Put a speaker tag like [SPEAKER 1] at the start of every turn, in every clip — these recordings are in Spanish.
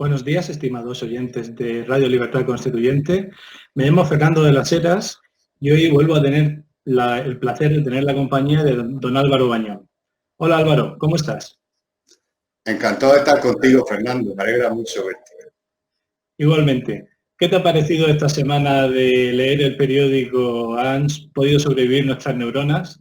[SPEAKER 1] Buenos días, estimados oyentes de Radio Libertad Constituyente. Me llamo Fernando de las Heras y hoy vuelvo a tener el placer de tener la compañía de don Álvaro Bañón. Hola Álvaro, ¿cómo estás?
[SPEAKER 2] Encantado de estar contigo, Fernando. Me alegra mucho verte.
[SPEAKER 1] Igualmente. ¿Qué te ha parecido esta semana de leer el periódico ¿Han podido sobrevivir nuestras neuronas?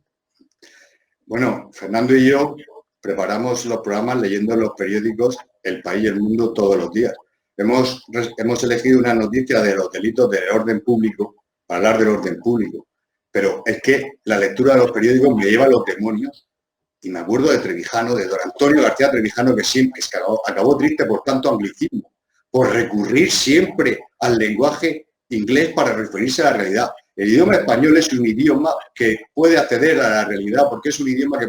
[SPEAKER 2] Bueno, Fernando y yo preparamos los programas leyendo los periódicos El País y El Mundo todos los días. Hemos elegido una noticia de los delitos del orden público para hablar del orden público. Pero es que la lectura de los periódicos me lleva a los demonios y me acuerdo de Trevijano, de don Antonio García Trevijano, que siempre acabó triste por tanto anglicismo, por recurrir siempre al lenguaje inglés para referirse a la realidad. El idioma español es un idioma que puede acceder a la realidad porque es un idioma que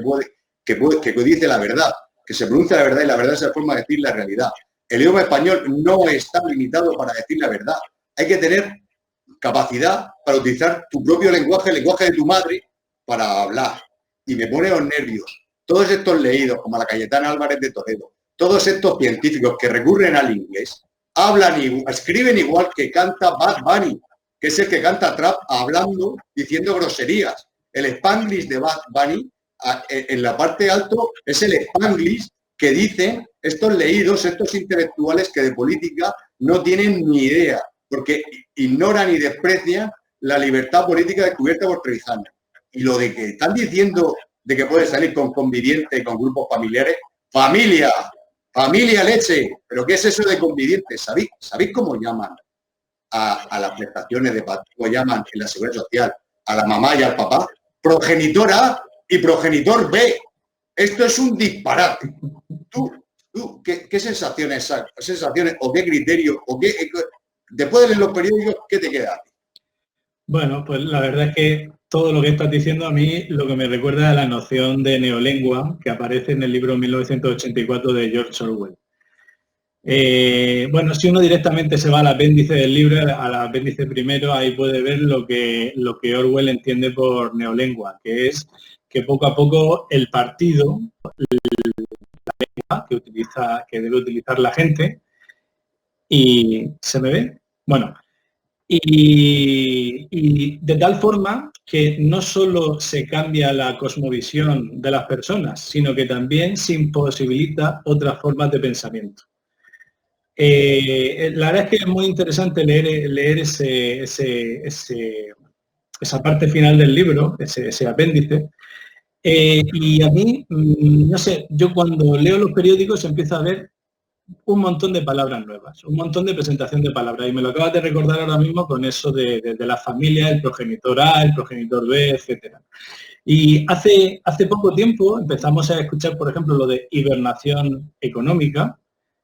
[SPEAKER 2] dice la verdad, que se pronuncia la verdad y la verdad es la forma de decir la realidad. El idioma español no está limitado para decir la verdad. Hay que tener capacidad para utilizar tu propio lenguaje, el lenguaje de tu madre, para hablar. Y me pone los nervios. Todos estos leídos, como la Cayetana Álvarez de Toledo, todos estos científicos que recurren al inglés, escriben igual que canta Bad Bunny, que es el que canta trap hablando, diciendo groserías. El Spanglish de Bad Bunny, en la parte alto, es el Spanglish que dicen estos leídos, estos intelectuales que de política no tienen ni idea, porque ignoran y desprecian la libertad política descubierta por Trevijano. Y lo de que están diciendo de que puede salir con convivientes, con grupos familiares, familia leche. ¿Pero qué es eso de convivientes? ¿Sabéis cómo llaman a las prestaciones de patrimonio? ¿Cómo llaman en la Seguridad Social a la mamá y al papá? Progenitor A y progenitor B. Esto es un disparate. ¿Tú qué sensaciones o qué criterio o qué después de leer los periódicos, qué te queda?
[SPEAKER 1] Bueno, pues la verdad es que todo lo que estás diciendo a mí lo que me recuerda a la noción de neolengua que aparece en el libro 1984 de George Orwell. Bueno, si uno directamente se va al apéndice del libro, al apéndice primero, ahí puede ver lo que Orwell entiende por neolengua, que es que poco a poco el partido, la lengua que debe utilizar la gente, y ¿se me ve? Bueno, y de tal forma que no solo se cambia la cosmovisión de las personas, sino que también se imposibilita otras formas de pensamiento. La verdad es que es muy interesante leer esa parte final del libro, ese apéndice. Y a mí, no sé, yo cuando leo los periódicos empiezo a ver un montón de palabras nuevas, un montón de presentación de palabras. Y me lo acabas de recordar ahora mismo con eso de la familia, el progenitor A, el progenitor B, etcétera. Y hace poco tiempo empezamos a escuchar, por ejemplo, lo de hibernación económica,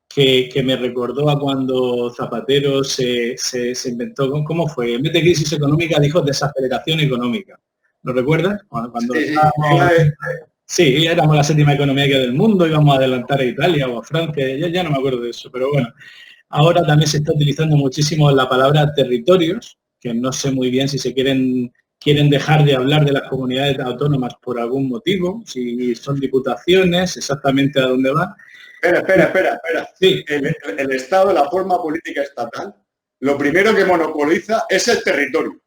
[SPEAKER 1] que me recordó a cuando Zapatero se inventó, ¿cómo fue? En vez de crisis económica dijo desaceleración económica. ¿Lo recuerdas? Cuando sí, éramos la séptima economía del mundo, íbamos a adelantar a Italia o a Francia, ya no me acuerdo de eso, pero bueno. Ahora también se está utilizando muchísimo la palabra territorios, que no sé muy bien si se quieren dejar de hablar de las comunidades autónomas por algún motivo, si son diputaciones, exactamente a dónde va.
[SPEAKER 2] Espera.
[SPEAKER 1] Sí.
[SPEAKER 2] El Estado, la forma política estatal, lo primero que monopoliza es el territorio.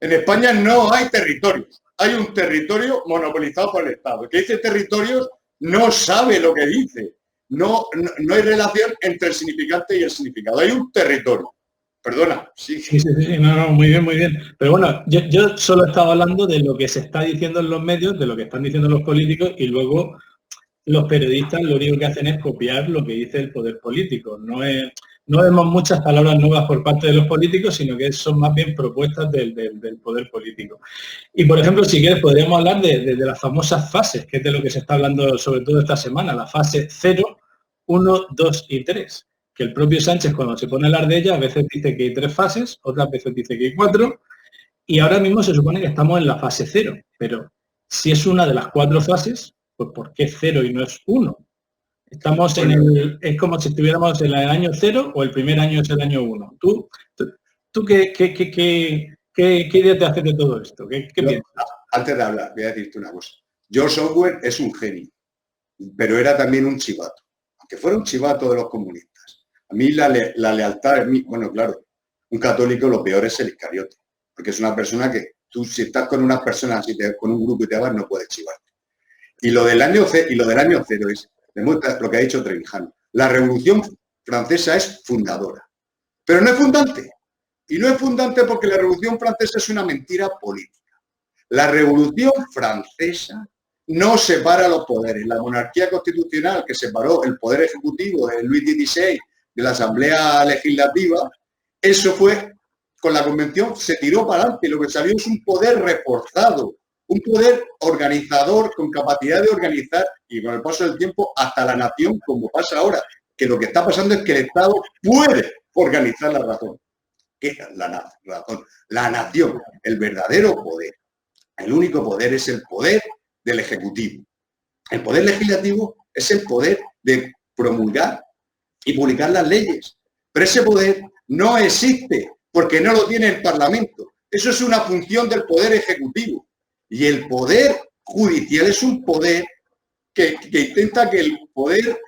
[SPEAKER 2] En España no hay territorios. Hay un territorio monopolizado por el Estado. El que dice territorios no sabe lo que dice. No hay relación entre el significante y el significado. Hay un territorio. Perdona, sí.
[SPEAKER 1] Sí, no, muy bien. Pero bueno, yo solo estaba hablando de lo que se está diciendo en los medios, de lo que están diciendo los políticos y luego los periodistas lo único que hacen es copiar lo que dice el poder político. No vemos muchas palabras nuevas por parte de los políticos, sino que son más bien propuestas del poder político. Y, por ejemplo, si quieres, podríamos hablar de las famosas fases, que es de lo que se está hablando sobre todo esta semana, la fase 0, 1, 2 y 3. Que el propio Sánchez, cuando se pone a hablar de ella, a veces dice que hay 3 fases, otras veces dice que hay 4, y ahora mismo se supone que estamos en la fase 0, pero si es una de las 4 fases, pues ¿por qué 0 y no es 1? Estamos es como si estuviéramos en el año 0 o el primer año es el año 1. ¿Tú qué idea te haces de todo esto? ¿Qué piensas?
[SPEAKER 2] Antes de hablar, voy a decirte una cosa. George Orwell es un genio, pero era también un chivato. Aunque fuera un chivato de los comunistas, A mí la lealtad, bueno, claro, un católico lo peor es el Iscariote, porque es una persona que tú, si estás con unas personas, con un grupo y te vas, no puedes chivarte. Y lo del año cero es, demuestra lo que ha dicho Trevijano. La Revolución Francesa es fundadora, pero no es fundante. Y no es fundante porque la Revolución Francesa es una mentira política. La Revolución Francesa no separa los poderes. La monarquía constitucional que separó el poder ejecutivo de Luis XVI de la Asamblea Legislativa, eso fue, con la Convención se tiró para adelante. Lo que salió es un poder reforzado, un poder organizador con capacidad de organizar y con el paso del tiempo hasta la nación, como pasa ahora, que lo que está pasando es que el Estado puede organizar la razón. ¿Qué es la razón? La nación, el verdadero poder. El único poder es el poder del Ejecutivo. El poder legislativo es el poder de promulgar y publicar las leyes. Pero ese poder no existe porque no lo tiene el Parlamento. Eso es una función del poder ejecutivo. Y el poder judicial es un poder que intenta que el poder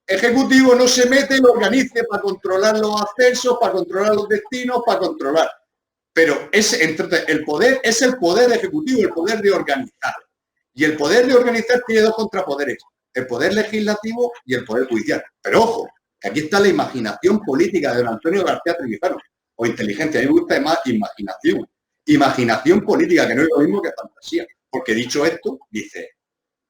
[SPEAKER 2] ejecutivo no se mete y lo organice para controlar los ascensos, para controlar los destinos, para controlar. Pero el poder es el poder ejecutivo, el poder de organizar. Y el poder de organizar tiene dos contrapoderes, el poder legislativo y el poder judicial. Pero ojo, que aquí está la imaginación política de don Antonio García Trevijano, o inteligencia. A mí me gusta más imaginación. Imaginación política, que no es lo mismo que fantasía. Porque dicho esto, dice,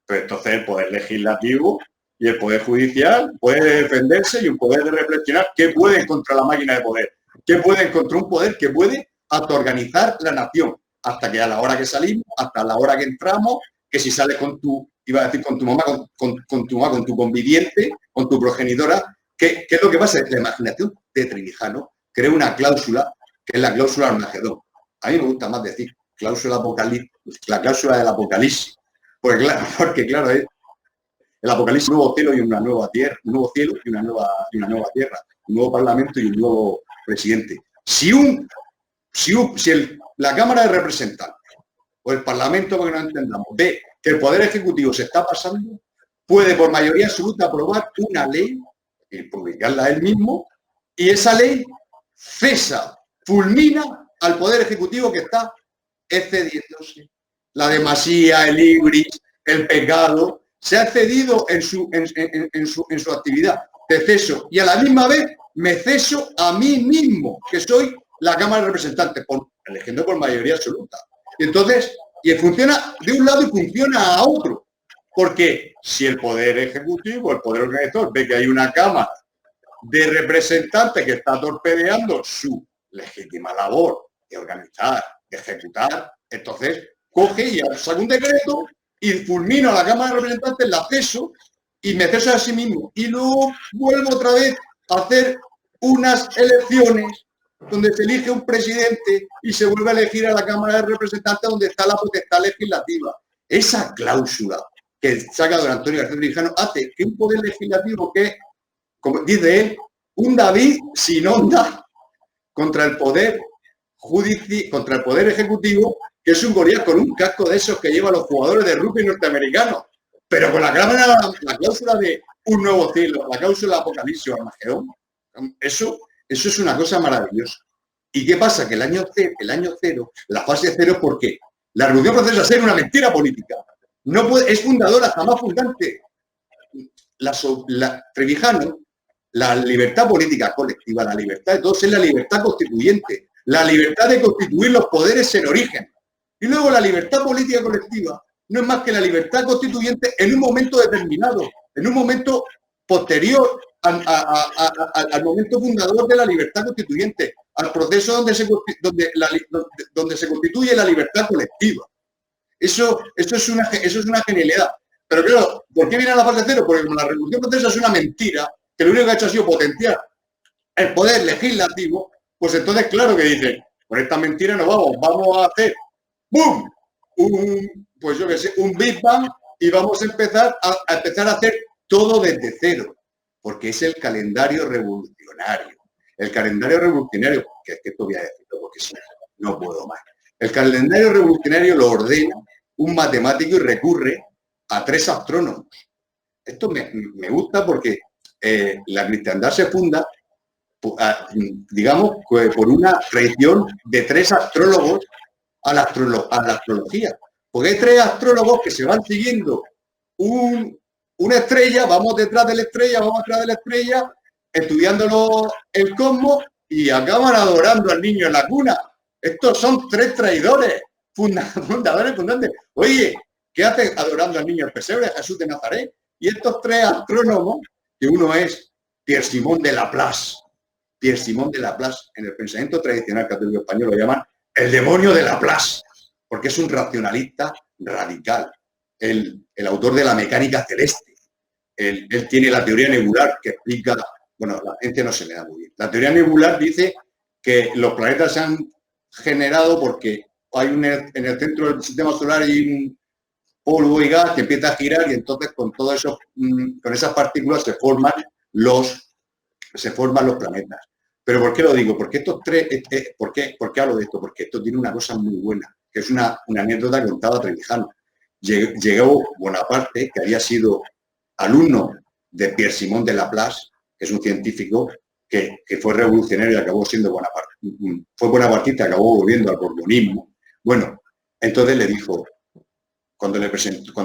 [SPEAKER 2] pues entonces el poder legislativo y el poder judicial puede defenderse y un poder de reflexionar. ¿Qué pueden contra la máquina de poder? ¿Qué pueden contra un poder que puede autoorganizar la nación? Hasta que a la hora que salimos, hasta la hora que entramos, que si sales con tu, iba a decir con tu mamá, con tu conviviente, con tu progenitora, ¿qué es lo que pasa? La imaginación de Trevijano crea una cláusula, que es la cláusula Armagedón. A mí me gusta más decir cláusula apocalipsis, la cláusula del apocalipsis. Porque claro, es el apocalipsis, un nuevo cielo y una nueva tierra, un nuevo cielo y una nueva tierra, un nuevo parlamento y un nuevo presidente. Si la Cámara de Representantes o el Parlamento, para que no entendamos, ve que el Poder Ejecutivo se está pasando, puede por mayoría absoluta aprobar una ley y publicarla él mismo, y esa ley cesa, fulmina al Poder Ejecutivo que está excediéndose. La demasía, el ibris, el pecado, se ha excedido en su actividad. Te ceso y a la misma vez me ceso a mí mismo, que soy la Cámara de Representantes, eligiendo por mayoría absoluta. Y entonces, funciona de un lado y funciona a otro. Porque si el Poder Ejecutivo, el Poder Organizador, ve que hay una Cámara de Representantes que está torpedeando su legítima labor de organizar, de ejecutar, entonces coge y saca un decreto y fulmino a la Cámara de Representantes, la ceso y me ceso a sí mismo. Y luego vuelvo otra vez a hacer unas elecciones donde se elige un presidente y se vuelve a elegir a la Cámara de Representantes donde está la potestad legislativa. Esa cláusula que saca don Antonio García Trevijano hace que un poder legislativo que, como dice él, un David sin onda contra el poder judicial, contra el poder ejecutivo, que es un Goliat con un casco de esos que llevan los jugadores de rugby norteamericanos, pero con la cláusula de un nuevo cielo, la cláusula de Apocalipsis o Armagedón. Eso es una cosa maravillosa. ¿Y qué pasa? Que el año cero, la fase cero, ¿por qué? La Revolución Francesa es una mentira política. No puede, es fundadora, jamás fundante. Trevijano, la libertad política colectiva, la libertad de todos es la libertad constituyente, la libertad de constituir los poderes en origen. Y luego la libertad política colectiva no es más que la libertad constituyente en un momento determinado, en un momento posterior al momento fundador de la libertad constituyente, al proceso donde se constituye la libertad colectiva. Eso es una genialidad. Pero claro, ¿por qué viene a la fase cero? Porque como la Revolución Francesa es una mentira, que lo único que ha hecho ha sido potenciar el poder legislativo, pues entonces claro que dicen, por esta mentira no vamos a hacer ¡bum! Pues yo qué sé, un Big Bang y vamos a empezar a hacer todo desde cero. Porque es el calendario revolucionario. El calendario revolucionario, que es que esto voy a decirlo porque si no puedo más. El calendario revolucionario lo ordena un matemático y recurre a 3 astrónomos. Esto me gusta porque la cristiandad se funda digamos, por una traición de 3 astrólogos a la astrología. Porque hay 3 astrólogos que se van siguiendo una estrella, vamos detrás de la estrella, estudiándolo el cosmos y acaban adorando al niño en la cuna. Estos son 3 traidores, fundantes. Oye, ¿qué hace adorando al niño el pesebre, Jesús de Nazaret? Y estos 3 astrónomos, que uno es Pierre Simon de Laplace. Pierre Simon de Laplace, en el pensamiento tradicional católico español lo llaman el demonio de Laplace, porque es un racionalista radical, el autor de la mecánica celeste. Él tiene la teoría nebular que explica, bueno, la ciencia no se le da muy bien. La teoría nebular dice que los planetas se han generado porque hay en el centro del sistema solar hay un polvo y gas que empieza a girar y entonces con todo eso, con esas partículas se forman los planetas. ¿Pero por qué lo digo? Porque estos 3, ¿por qué hablo de esto? Porque esto tiene una cosa muy buena, que es una anécdota que contaba Trevijano. Llegó Bonaparte, que había sido alumno de Pierre Simon de Laplace, que es un científico que fue revolucionario y acabó siendo bonapartista, acabó volviendo al borbonismo. Bueno, entonces le dijo, cuando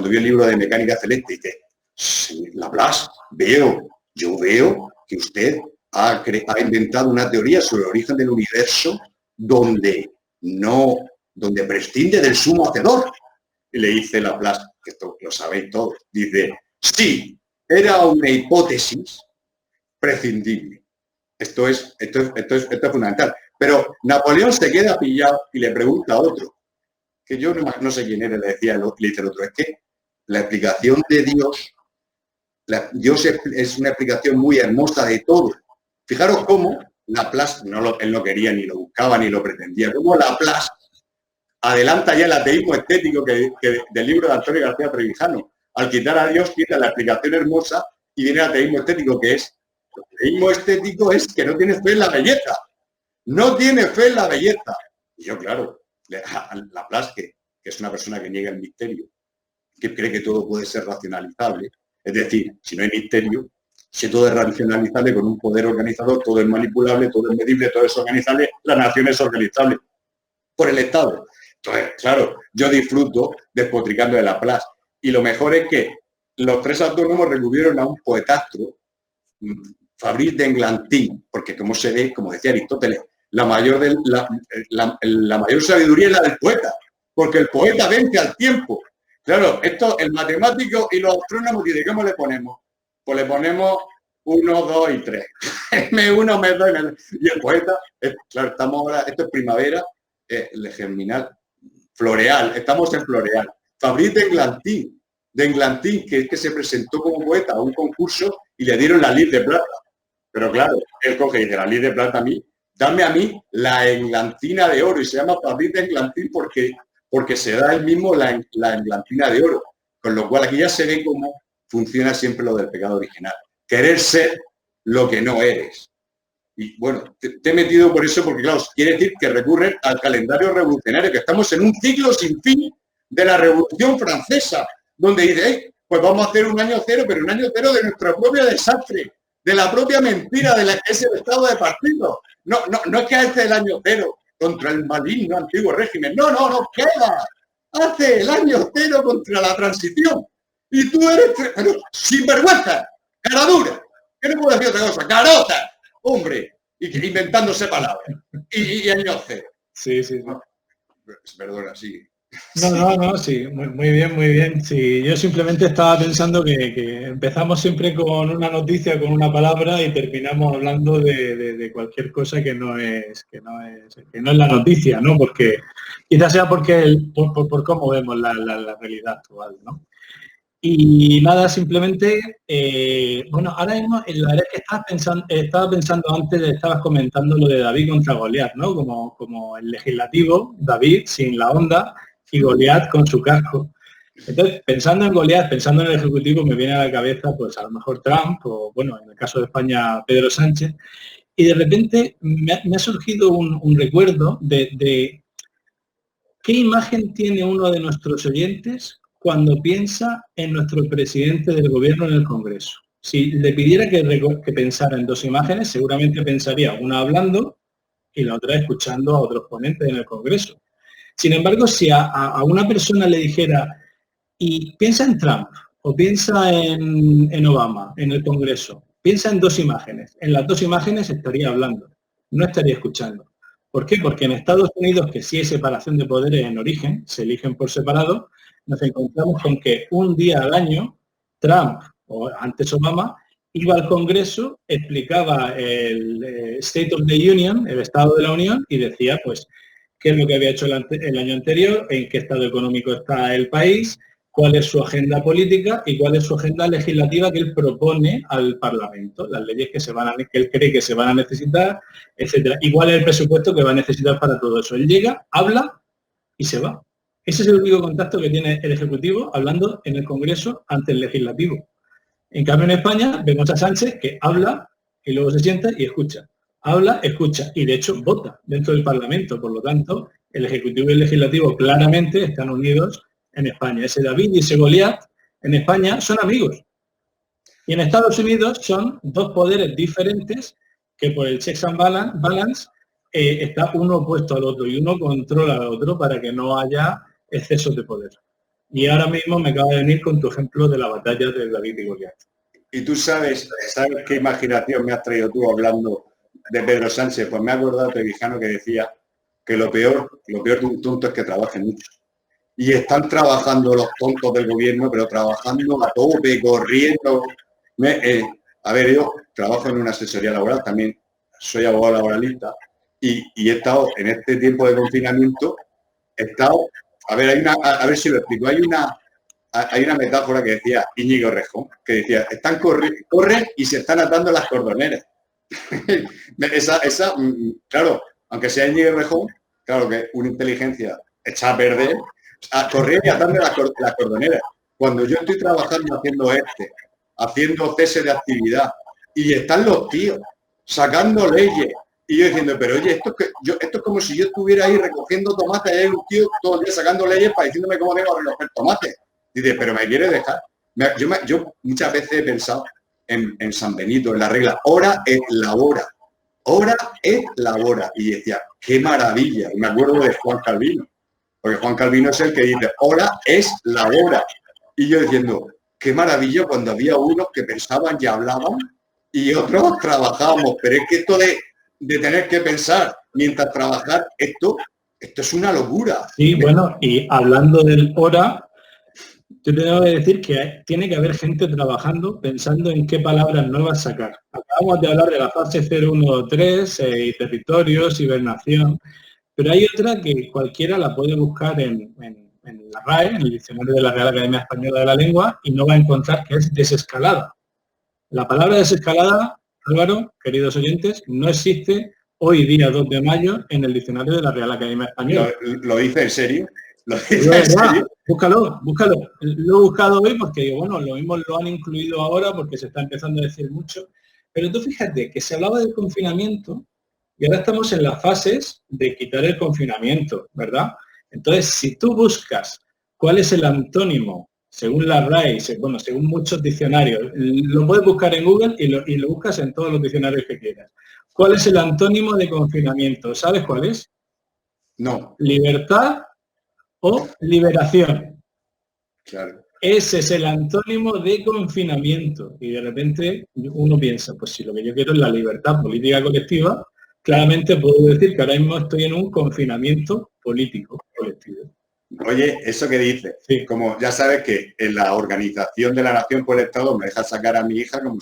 [SPEAKER 2] vio el libro de mecánica celeste, dice, Laplace, yo veo que usted ha inventado una teoría sobre el origen del universo donde prescinde del sumo hacedor. Y le dice Laplace, que esto lo sabéis todos, dice, sí, era una hipótesis prescindible. Esto es fundamental. Pero Napoleón se queda pillado y le pregunta a otro, que yo no sé quién era, le dice el otro, es que la explicación de Dios, Dios es una explicación muy hermosa de todo. Fijaros cómo Laplace, él no quería, ni lo buscaba, ni lo pretendía, cómo Laplace adelanta ya el ateísmo estético del libro de Antonio García Trevijano. Al quitar a Dios, quita la explicación hermosa y viene el ateísmo estético, que es, el ateísmo estético es que no tienes fe en la belleza. No tiene fe en la belleza. Y yo, claro, Laplace, que es una persona que niega el misterio, que cree que todo puede ser racionalizable, es decir, si no hay misterio, si todo es racionalizable con un poder organizador, todo es manipulable, todo es medible, todo es organizable, la nación es organizable por el Estado. Entonces, claro, yo disfruto despotricando de Laplace. Y lo mejor es que los 3 autónomos recurrieron a un poetastro, Fabrice d'Englantin, porque como se ve, como decía Aristóteles, la mayor sabiduría es la del poeta, porque el poeta vence al tiempo. Claro, el matemático y los astrónomos, ¿y de cómo le ponemos? Pues le ponemos 1, 2 y 3. M1, M2 y el poeta, claro, estamos ahora, esto es primavera, germinal, floreal, estamos en floreal. Fabrice d'Englantin, que es que se presentó como poeta a un concurso y le dieron la Lire de plata. Pero claro, él coge y dice, la Lire de plata a mí, dame a mí la englantina de oro, y se llama Fabrice d'Englantin porque se da él mismo la englantina de oro. Con lo cual aquí ya se ve cómo funciona siempre lo del pecado original. Querer ser lo que no eres. Y bueno, te he metido por eso porque, claro, quiere decir que recurren al calendario revolucionario, que estamos en un ciclo sin fin de la Revolución Francesa, donde dice, pues vamos a hacer un año cero, pero un año cero de nuestro propio desastre, de la propia mentira de la que es el estado de partido. No es que hace el año cero contra el maligno antiguo régimen. No, queda. Hace el año cero contra la transición. Y tú eres sinvergüenza, cara dura. ¿Qué no puedo decir otra cosa? Carota, hombre, inventándose palabras. Y año cero.
[SPEAKER 1] Sí.
[SPEAKER 2] Perdona, sí.
[SPEAKER 1] No, sí, muy bien. Sí, yo simplemente estaba pensando que empezamos siempre con una noticia, con una palabra y terminamos hablando de cualquier cosa que no es la noticia, ¿no? Porque quizás sea por cómo vemos la realidad actual, ¿no? Y nada, simplemente, bueno, ahora mismo, la verdad es que estaba pensando antes, estabas comentando lo de David contra Goliat, ¿no? Como el legislativo, David sin la onda, y Goliat con su casco. Entonces, pensando en Goliat, pensando en el Ejecutivo, me viene a la cabeza, pues a lo mejor Trump, o bueno, en el caso de España, Pedro Sánchez, y de repente me ha surgido un recuerdo de qué imagen tiene uno de nuestros oyentes cuando piensa en nuestro presidente del gobierno en el Congreso. Si le pidiera que pensara en dos imágenes, seguramente pensaría una hablando y la otra escuchando a otros ponentes en el Congreso. Sin embargo, si a una persona le dijera, y piensa en Trump o piensa en Obama, en el Congreso, piensa en dos imágenes. En las dos imágenes estaría hablando, no estaría escuchando. ¿Por qué? Porque en Estados Unidos, que sí hay separación de poderes en origen, se eligen por separado, nos encontramos con que un día al año Trump, o antes Obama, iba al Congreso, explicaba el State of the Union, el Estado de la Unión, y decía, pues, qué es lo que había hecho el año anterior, en qué estado económico está el país, cuál es su agenda política y cuál es su agenda legislativa que él propone al Parlamento, las leyes que él cree que se van a necesitar, etcétera. Y cuál es el presupuesto que va a necesitar para todo eso. Él llega, habla y se va. Ese es el único contacto que tiene el Ejecutivo hablando en el Congreso ante el Legislativo. En cambio, en España vemos a Sánchez que habla y luego se sienta y escucha. Habla, escucha y de hecho vota dentro del Parlamento. Por lo tanto, el Ejecutivo y el Legislativo claramente están unidos en España. Ese David y ese Goliat en España son amigos. Y en Estados Unidos son dos poderes diferentes que por el checks and balance está uno opuesto al otro y uno controla al otro para que no haya excesos de poder. Y ahora mismo me acaba de venir con tu ejemplo de la batalla de David y Goliat.
[SPEAKER 2] Y tú sabes qué imaginación me has traído tú hablando de Pedro Sánchez. Pues me he acordado de Trevijano que decía que lo peor de un tonto es que trabaje mucho. Y están trabajando los tontos del gobierno, pero trabajando a tope, corriendo. A ver, yo trabajo en una asesoría laboral, también soy abogado laboralista, y he estado en este tiempo de confinamiento, a ver si lo explico, hay una metáfora que decía Íñigo Errejón, que decía, corren y se están atando las cordoneras. Claro, aunque sea Íñigo Errejón, claro que una inteligencia echa a perder, correr y atando las cordoneras. Cuando yo estoy trabajando haciendo cese de actividad, y están los tíos sacando leyes, y yo diciendo, pero oye, esto es como si yo estuviera ahí recogiendo tomates y hay un tío todo el día sacando leyes para diciéndome cómo debo recoger tomates. Dice, pero me quiere dejar. Yo muchas veces he pensado en San Benito, en la regla, hora es la hora. Hora es la hora. Y decía, qué maravilla. Y me acuerdo de Juan Calvino. Porque Juan Calvino es el que dice, hora es la hora. Y yo diciendo, qué maravilla cuando había unos que pensaban y hablaban y otros trabajábamos. Pero es que esto de tener que pensar mientras trabajar, esto es una locura.
[SPEAKER 1] Sí, bueno, y hablando del hora, yo tengo que decir que tiene que haber gente trabajando pensando en qué palabras nuevas sacar. Acabamos de hablar de la fase 013 y territorios, hibernación, pero hay otra que cualquiera la puede buscar en la RAE, en el diccionario de la Real Academia Española de la Lengua, y no va a encontrar que es desescalada. La palabra desescalada, Álvaro, queridos oyentes, no existe hoy día 2 de mayo en el diccionario de la Real Academia Española.
[SPEAKER 2] ¿Lo dice en serio? ¿Lo dice en serio?
[SPEAKER 1] Búscalo. Lo he buscado hoy porque, bueno, lo mismo lo han incluido ahora porque se está empezando a decir mucho. Pero tú fíjate que se hablaba del confinamiento y ahora estamos en las fases de quitar el confinamiento, ¿verdad? Entonces, si tú buscas cuál es el antónimo, según la RAE, bueno, según muchos diccionarios, lo puedes buscar en Google y lo buscas en todos los diccionarios que quieras. ¿Cuál es el antónimo de confinamiento? ¿Sabes cuál es?
[SPEAKER 2] No.
[SPEAKER 1] Libertad o liberación.
[SPEAKER 2] Claro.
[SPEAKER 1] Ese es el antónimo de confinamiento. Y de repente uno piensa, pues si lo que yo quiero es la libertad política colectiva, claramente puedo decir que ahora mismo estoy en un confinamiento político colectivo.
[SPEAKER 2] Oye, eso que dices, sí. Como ya sabes que en la organización de la nación por el Estado me deja sacar a mi hija como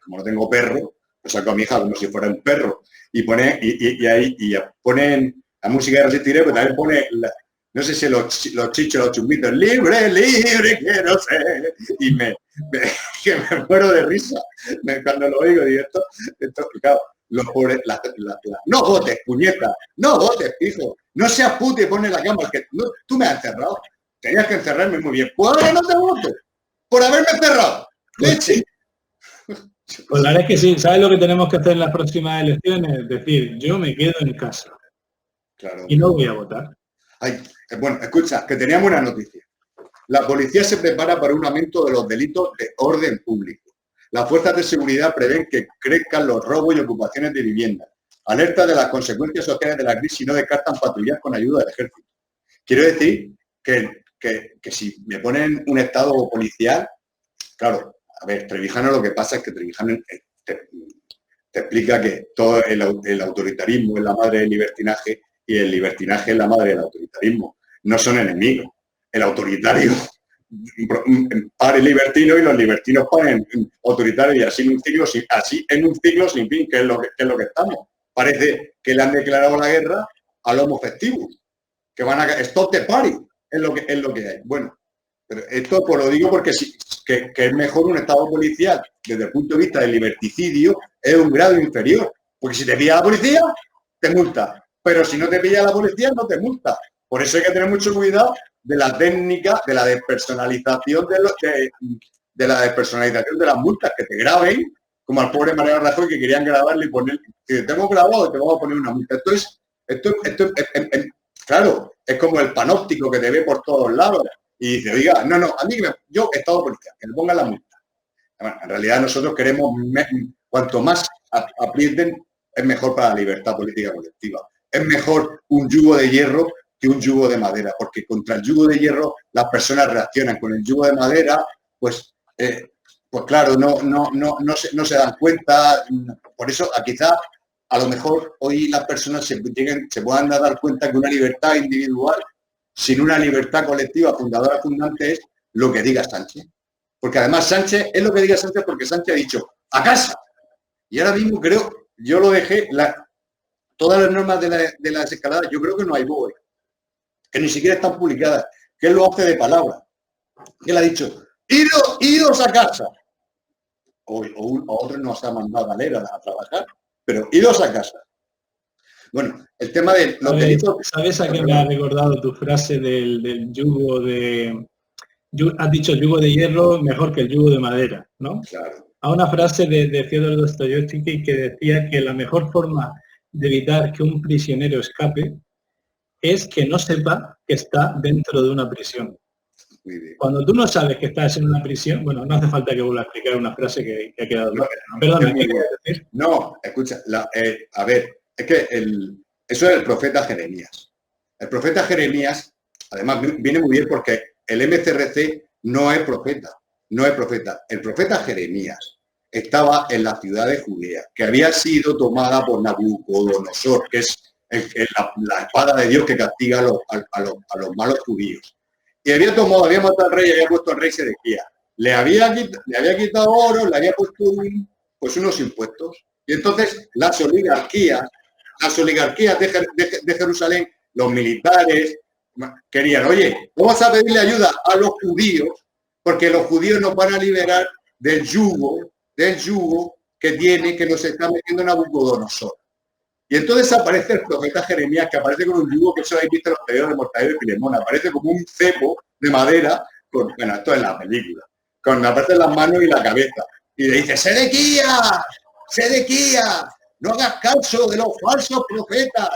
[SPEAKER 2] como no tengo perro, pues saco a mi hija como si fuera un perro. Y ponen la música de Resistiré, pero también pone no sé si los chichos, los chumbitos, libre, quiero ser. Y me muero de risa cuando lo oigo. Digo, esto claro, no votes, puñeta, no votes, hijo. No seas puto y pone la cámara. Que tú me has encerrado. Tenías que encerrarme muy bien. Pues ahora no te voto. Por haberme encerrado. Leche.
[SPEAKER 1] Pues la verdad es que sí. ¿Sabes lo que tenemos que hacer en las próximas elecciones? Es decir, yo me quedo en casa.
[SPEAKER 2] Claro.
[SPEAKER 1] Y no voy a votar.
[SPEAKER 2] Ay, bueno, escucha, que teníamos una noticia. La policía se prepara para un aumento de los delitos de orden público. Las fuerzas de seguridad prevén que crezcan los robos y ocupaciones de vivienda. Alerta de las consecuencias sociales de la crisis y no descartan patrullar con ayuda del ejército. Quiero decir que si me ponen un estado policial, claro, a ver, Trevijano lo que pasa es que Trevijano te explica que todo el autoritarismo es la madre del libertinaje y el libertinaje es la madre del autoritarismo. No son enemigos. El autoritario para el libertino y los libertinos paren autoritarios y así en un ciclo sin fin, que es lo que estamos. Parece que le han declarado la guerra al homo festivus, que van a stop the party, es lo que hay. Bueno, pero esto pues lo digo porque sí, que es mejor un estado policial desde el punto de vista del liberticidio, es un grado inferior, porque si te pilla la policía, te multa, pero si no te pilla la policía, no te multa. Por eso hay que tener mucho cuidado de la técnica de la despersonalización de la despersonalización de las multas, que te graben, como al pobre Mariano Rajoy que querían grabarle y poner, si te hemos grabado, te vamos a poner una multa. Claro, es como el panóptico que te ve por todos lados y dice, oiga, no, a mí yo estado policial, que me pongan la multa. Bueno, en realidad nosotros queremos, cuanto más aprieten, es mejor para la libertad política colectiva. Es mejor un yugo de hierro que un yugo de madera, porque contra el yugo de hierro las personas reaccionan, con el yugo de madera, pues claro, no se dan cuenta. Por eso quizás a lo mejor hoy las personas se puedan dar cuenta que una libertad individual sin una libertad colectiva fundadora fundante es lo que diga Sánchez. Porque además Sánchez es lo que diga Sánchez porque Sánchez ha dicho ¡a casa! Y ahora mismo creo, yo lo dejé, todas las normas de la desescalada, yo creo que no hay BOE, que ni siquiera están publicadas, que él lo hace de palabra. Él ha dicho, iros a casa. O otros nos ha mandado a Galera a trabajar, pero iros a casa. Bueno, el tema de los delitos...
[SPEAKER 1] ¿Sabes a qué me ha recordado tu frase del yugo de... Has dicho el yugo de hierro mejor que el yugo de madera, ¿no?
[SPEAKER 2] Claro.
[SPEAKER 1] A una frase de Fyodor Dostoyevsky que decía que la mejor forma de evitar que un prisionero escape es que no sepa que está dentro de una prisión. Cuando tú no sabes que estás en una prisión, bueno, no hace falta que vuelva a explicar una frase que ha quedado... Perdón, ¿qué quieres decir?
[SPEAKER 2] No, escucha, a ver, es que eso es el profeta Jeremías. El profeta Jeremías, además, viene muy bien porque el MCRC no es profeta. El profeta Jeremías estaba en la ciudad de Judea, que había sido tomada por Nabucodonosor, que es la espada de Dios que castiga a los malos judíos. Y había matado al rey y había puesto al rey Sedequías. Le había quitado oro, le había puesto unos impuestos. Y entonces las oligarquías de Jerusalén, los militares, querían, oye, vamos a pedirle ayuda a los judíos, porque los judíos nos van a liberar del yugo que nos está metiendo Nabucodonosor. Y entonces aparece el profeta Jeremías, que aparece con un yugo que eso habéis visto en los tebeos de Mortadelo y Filemón, aparece como un cepo de madera, bueno, esto es la película, con aparte las manos y la cabeza. Y le dice, Sedequías, no hagas caso de los falsos profetas,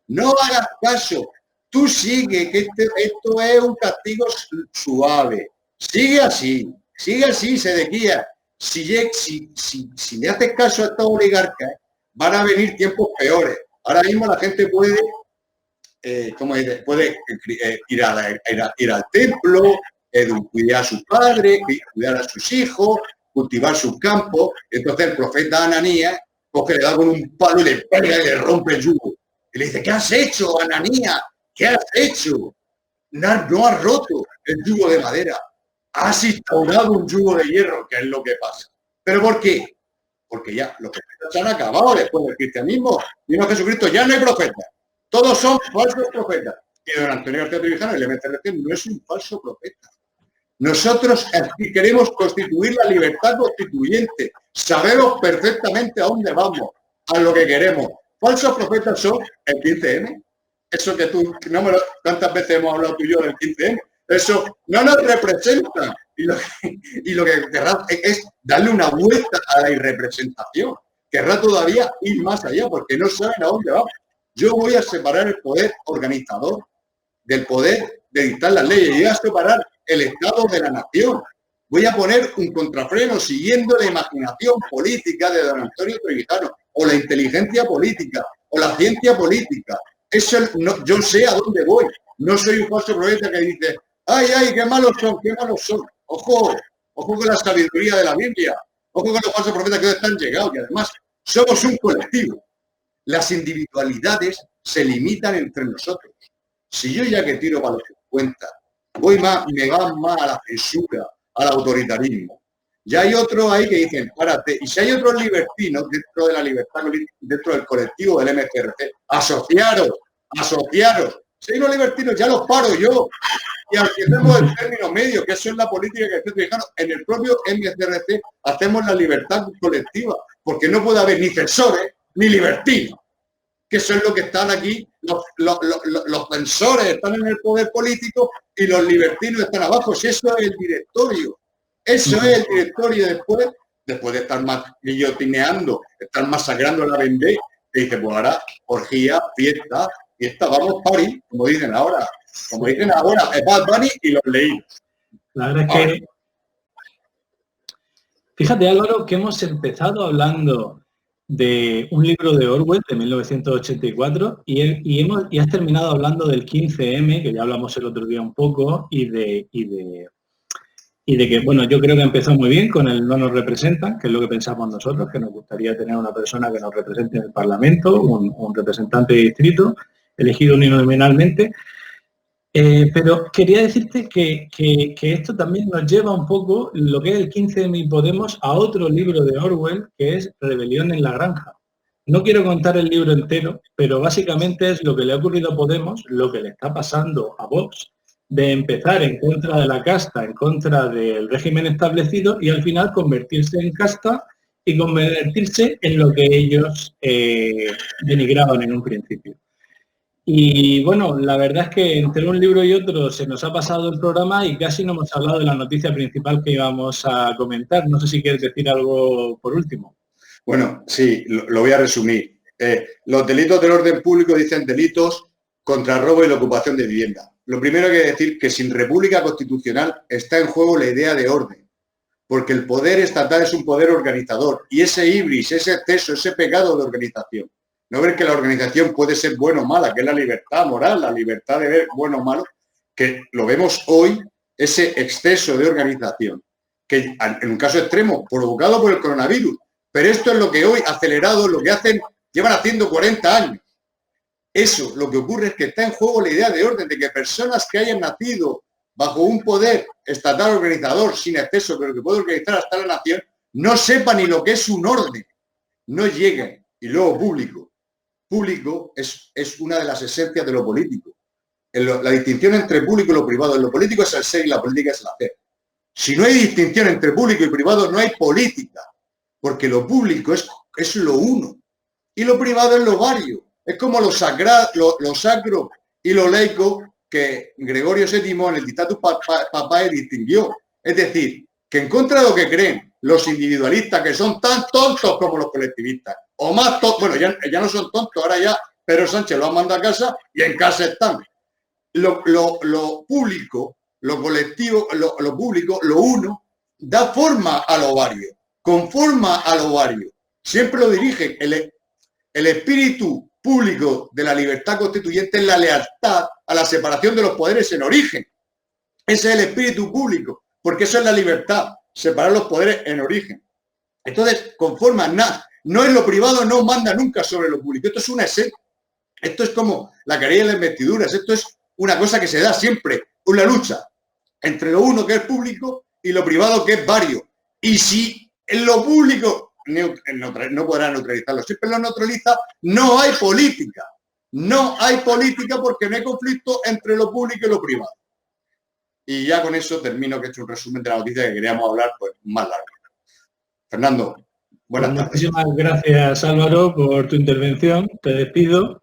[SPEAKER 2] no hagas caso. Tú sigue, que esto es un castigo suave. Sigue así, Sedequías. Si le haces caso a estos oligarcas, van a venir tiempos peores. Ahora mismo la gente puede ir al templo, cuidar a sus padres, cuidar a sus hijos, cultivar sus campos. Entonces el profeta Ananías coge, le da con un palo y le pega y le rompe el yugo. Y le dice, ¿qué has hecho, Ananías? ¿Qué has hecho? No has roto el yugo de madera. Has instaurado un yugo de hierro, que es lo que pasa. ¿Pero por qué? Porque ya los profetas se han acabado después del cristianismo. Vino Jesucristo, ya no hay profetas. Todos son falsos profetas. Y don Antonio García Trevijano, el MCRC, no es un falso profeta. Nosotros queremos constituir la libertad constituyente. Sabemos perfectamente a dónde vamos, a lo que queremos. Falsos profetas son el 15M. Eso que tú, tantas veces hemos hablado tú y yo del 15M. Eso no nos representa. Y lo que querrá es darle una vuelta a la irrepresentación. Querrá todavía ir más allá porque no saben a dónde vamos. Yo voy a separar el poder organizador del poder de dictar las leyes. Y voy a separar el Estado de la nación. voy a poner un contrafreno siguiendo la imaginación política de don Antonio Trevijano, o la inteligencia política, o la ciencia política. Eso no, yo sé a dónde voy. No soy un falso profeta que dice, ay, ay, qué malos son, qué malos son. Ojo, ojo con la sabiduría de la Biblia. Ojo con los falsos profetas que hoy están llegados. Y además, somos un colectivo. Las individualidades se limitan entre nosotros. Si yo ya que tiro para los 50, me va más a la censura, al autoritarismo. Ya hay otros ahí que dicen, párate. Y si hay otros libertinos dentro de la libertad, dentro del colectivo del MCRC, asociaros. Si hay unos libertinos, ya los paro yo. Y alcancemos el término medio, que eso es la política que estoy trabajando. En el propio MCRC hacemos la libertad colectiva, porque no puede haber ni censores ni libertinos, que eso es lo que están aquí. Los censores están en el poder político y los libertinos están abajo. Si eso es el directorio. Eso es el directorio después de estar más guillotineando, estar masacrando la Vendée, que dice, pues ahora, orgía, fiesta, vamos party, como dicen ahora, es Bad Bunny y los leídos.
[SPEAKER 1] La verdad es que, fíjate Álvaro, que hemos empezado hablando de un libro de Orwell de 1984 y has terminado hablando del 15M, que ya hablamos el otro día un poco, y de que, bueno, yo creo que empezó muy bien con el no nos representan, que es lo que pensamos nosotros, que nos gustaría tener una persona que nos represente en el Parlamento, un representante de distrito, elegido uninominalmente. Pero quería decirte que esto también nos lleva un poco, lo que es el 15M y Podemos, a otro libro de Orwell, que es Rebelión en la Granja. No quiero contar el libro entero, pero básicamente es lo que le ha ocurrido a Podemos, lo que le está pasando a Vox, de empezar en contra de la casta, en contra del régimen establecido y al final convertirse en casta y convertirse en lo que ellos denigraban en un principio. Y bueno, la verdad es que entre un libro y otro se nos ha pasado el programa y casi no hemos hablado de la noticia principal que íbamos a comentar. No sé si quieres decir algo por último.
[SPEAKER 2] Bueno, sí, lo voy a resumir. Los delitos del orden público dicen delitos contra el robo y la ocupación de vivienda. Lo primero que hay que decir que sin república constitucional está en juego la idea de orden, porque el poder estatal es un poder organizador y ese ibris, ese exceso, ese pecado de organización. No ver que la organización puede ser buena o mala, que es la libertad moral, la libertad de ver bueno o malo, que lo vemos hoy, ese exceso de organización, que en un caso extremo, provocado por el coronavirus, pero esto es lo que hoy, acelerado, lo que llevan haciendo 40 años. Eso, lo que ocurre es que está en juego la idea de orden, de que personas que hayan nacido bajo un poder estatal organizador sin exceso, pero que puede organizar hasta la nación, no sepan ni lo que es un orden, no lleguen. Y luego público es una de las esencias de lo político. La distinción entre público y lo privado, en lo político es el ser y la política es el hacer. Si no hay distinción entre público y privado, no hay política, porque lo público es lo uno y lo privado es lo vario. Es como lo sacro y lo laico que Gregorio VII en el Dictatus Papae distinguió. Es decir, que en contra de lo que creen los individualistas, que son tan tontos como los colectivistas, o más tontos, bueno, ya no son tontos, ahora ya Pedro Sánchez lo han mandado a casa y en casa están. Lo público, lo colectivo, lo público, lo uno, da forma a lo vario, conforma a lo vario. Siempre lo dirige el espíritu público de la libertad constituyente es la lealtad a la separación de los poderes en origen. Ese es el espíritu público, porque eso es la libertad, separar los poderes en origen. Entonces, conforma nada. No es lo privado, no manda nunca sobre lo público. Esto es una esencia. Esto es como la querella de las investiduras. Esto es una cosa que se da siempre, una lucha entre lo uno que es público y lo privado que es vario. Y si en lo público no podrá neutralizarlo, siempre lo neutraliza, no hay política. No hay política porque no hay conflicto entre lo público y lo privado. Y ya con eso termino, que he hecho un resumen de la noticia que queríamos hablar, pues más largo. Fernando, buenas tardes.
[SPEAKER 1] Muchísimas gracias, Álvaro, por tu intervención. Te despido.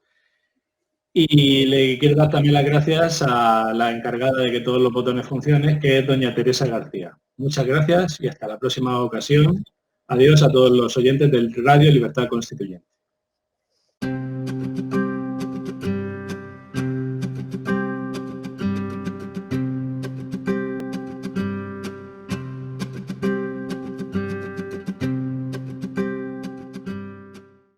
[SPEAKER 1] Y le quiero dar también las gracias a la encargada de que todos los botones funcionen, que es doña Teresa García. Muchas gracias y hasta la próxima ocasión. Adiós a todos los oyentes del Radio Libertad Constituyente.